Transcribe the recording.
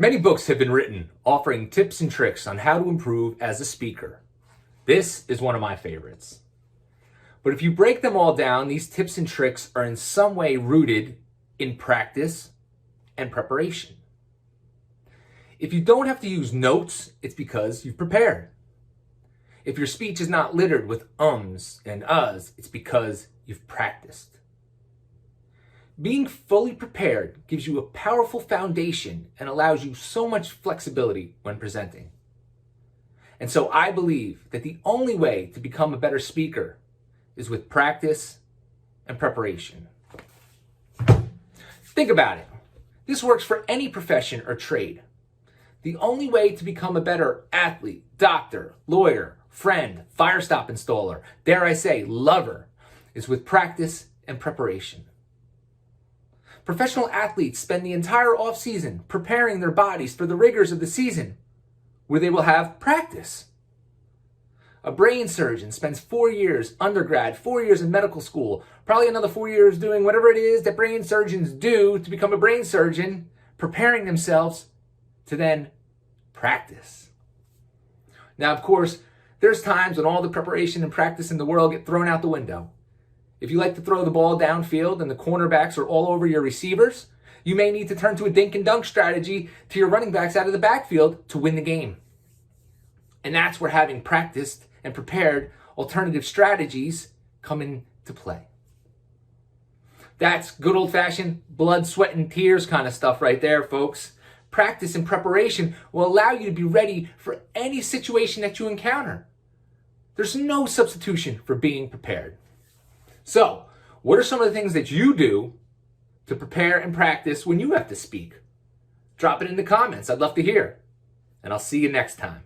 Many books have been written offering tips and tricks on how to improve as a speaker. This is one of my favorites. But if you break them all down, these tips and tricks are in some way rooted in practice and preparation. If you don't have to use notes, it's because you've prepared. If your speech is not littered with ums and ahhs, it's because you've practiced. Being fully prepared gives you a powerful foundation and allows you so much flexibility when presenting. And so I believe that the only way to become a better speaker is with practice and preparation. Think about it. This works for any profession or trade. The only way to become a better athlete, doctor, lawyer, friend, firestop installer, dare I say, lover, is with practice and preparation. Professional athletes spend the entire off-season preparing their bodies for the rigors of the season, where they will have practice. A brain surgeon spends 4 years undergrad, 4 years in medical school, probably another 4 years doing whatever it is that brain surgeons do to become a brain surgeon, preparing themselves to then practice. Now, of course, there's times when all the preparation and practice in the world get thrown out the window. If you like to throw the ball downfield and the cornerbacks are all over your receivers, you may need to turn to a dink and dunk strategy to your running backs out of the backfield to win the game. And that's where having practiced and prepared alternative strategies come into play. That's good old-fashioned blood, sweat, and tears kind of stuff right there, folks. Practice and preparation will allow you to be ready for any situation that you encounter. There's no substitution for being prepared. So, what are some of the things that you do to prepare and practice when you have to speak? Drop it in the comments. I'd love to hear. And I'll see you next time.